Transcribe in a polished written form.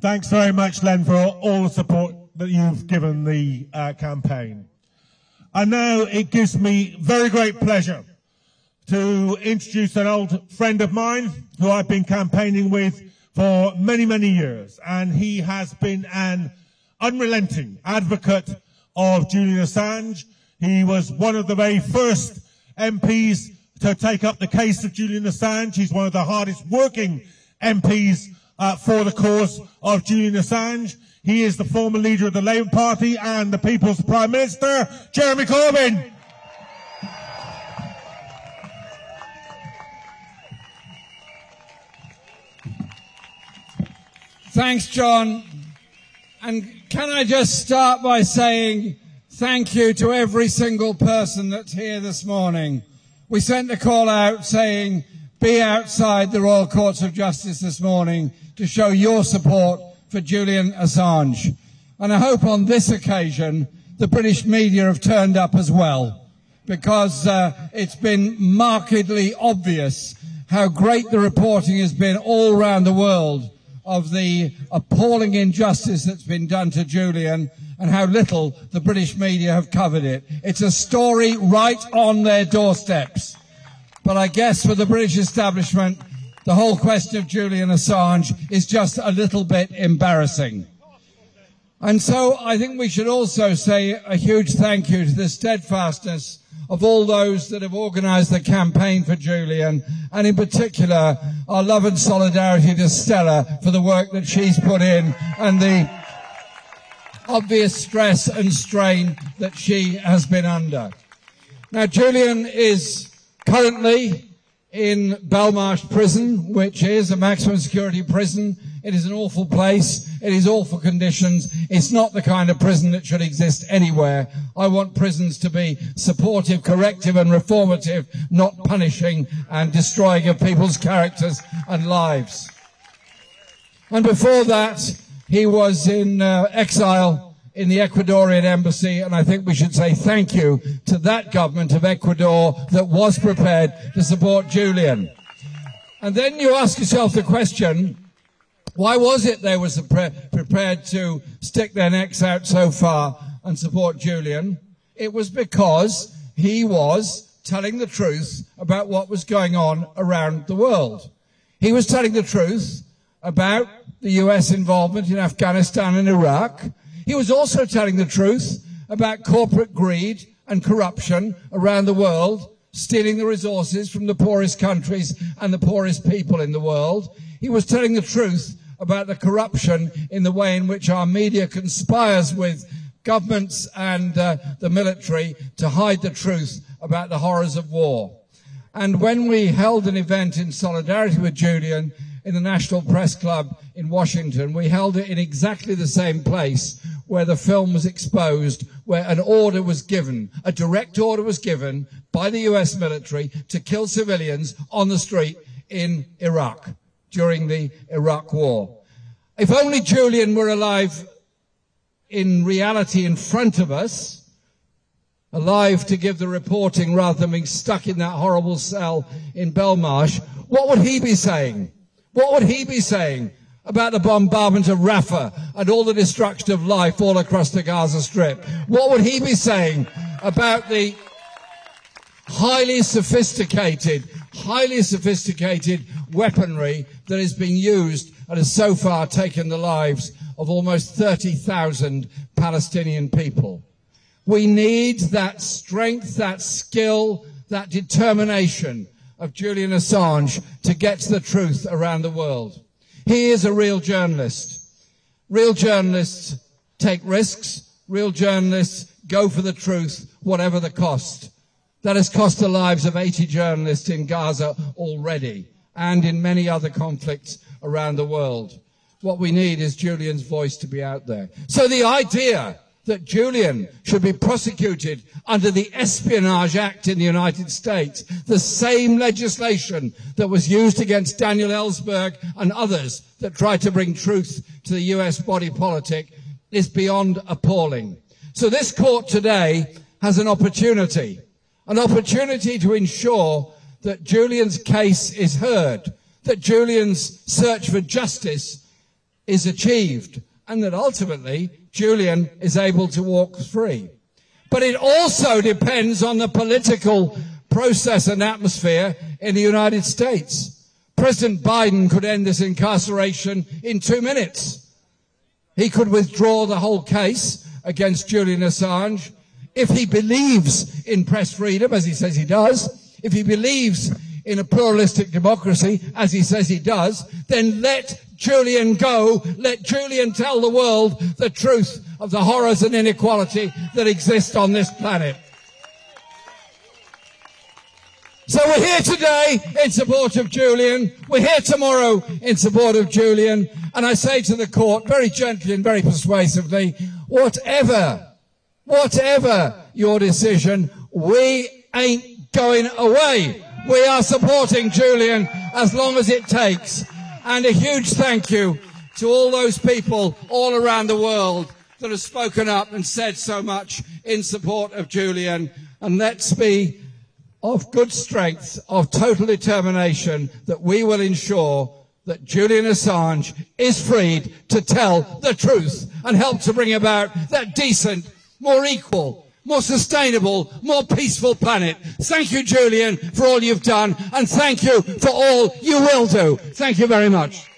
Thanks very much, Len, for all the support that you've given the campaign. And now it gives me very great pleasure to introduce an old friend of mine who I've been campaigning with for many, many years. And he has been an unrelenting advocate of Julian Assange. He was one of the very first MPs to take up the case of Julian Assange. He's one of the hardest working MPs for the cause of Julian Assange. He is the former leader of the Labour Party and the People's Prime Minister, Jeremy Corbyn. Thanks, John. And can I just start by saying thank you to every single person that's here this morning. We sent a call out saying, be outside the Royal Courts of Justice this morning to show your support for Julian Assange. And I hope on this occasion the British media have turned up as well, because it's been markedly obvious how great the reporting has been all around the world of the appalling injustice that's been done to Julian and how little the British media have covered it. It's a story right on their doorsteps. But I guess for the British establishment, the whole question of Julian Assange is just a little bit embarrassing. And so I think we should also say a huge thank you to the steadfastness of all those that have organised the campaign for Julian, and in particular our love and solidarity to Stella for the work that she's put in and the obvious stress and strain that she has been under. Now, Julian is currently in Belmarsh prison, which is a maximum security prison. It is an awful place. It is awful conditions. It's not the kind of prison that should exist anywhere. I want prisons to be supportive, corrective and reformative, not punishing and destroying of people's characters and lives. And before that, he was in exile in the Ecuadorian embassy, and I think we should say thank you to that government of Ecuador that was prepared to support Julian. And then you ask yourself the question, why was it they were prepared to stick their necks out so far and support Julian? It was because he was telling the truth about what was going on around the world. He was telling the truth about the US involvement in Afghanistan and Iraq. He was also telling the truth about corporate greed and corruption around the world, stealing the resources from the poorest countries and the poorest people in the world. He was telling the truth about the corruption in the way in which our media conspires with governments and the military to hide the truth about the horrors of war. And when we held an event in solidarity with Julian in the National Press Club in Washington, we held it in exactly the same place where the film was exposed, where an order was given, a direct order was given by the US military to kill civilians on the street in Iraq during the Iraq War. If only Julian were alive in reality in front of us, alive to give the reporting rather than being stuck in that horrible cell in Belmarsh, what would he be saying? What would he be saying about the bombardment of Rafah and all the destruction of life all across the Gaza Strip? What would he be saying about the highly sophisticated weaponry that is being used and has so far taken the lives of almost 30,000 Palestinian people? We need that strength, that skill, that determination of Julian Assange to get to the truth around the world. He is a real journalist. Real journalists take risks. Real journalists go for the truth, whatever the cost. That has cost the lives of 80 journalists in Gaza already and in many other conflicts around the world. What we need is Julian's voice to be out there. So the idea that Julian should be prosecuted under the Espionage Act in the United States, the same legislation that was used against Daniel Ellsberg and others that tried to bring truth to the US body politic, is beyond appalling. So this court today has an opportunity to ensure that Julian's case is heard, that Julian's search for justice is achieved and that ultimately Julian is able to walk free. But it also depends on the political process and atmosphere in the United States. President Biden could end this incarceration in 2 minutes. He could withdraw the whole case against Julian Assange. If he believes in press freedom, as he says he does, if he believes in a pluralistic democracy, as he says he does, then let Julian go. Let Julian tell the world the truth of the horrors and inequality that exist on this planet. So we're here today in support of Julian. We're here tomorrow in support of Julian. And I say to the court, very gently and very persuasively, whatever your decision, we ain't going away. We are supporting Julian as long as it takes. And a huge thank you to all those people all around the world that have spoken up and said so much in support of Julian. And let's be of good strength, of total determination, that we will ensure that Julian Assange is freed to tell the truth and help to bring about that decent, more equal, more sustainable, more peaceful planet. Thank you, Julian, for all you've done, and thank you for all you will do. Thank you very much.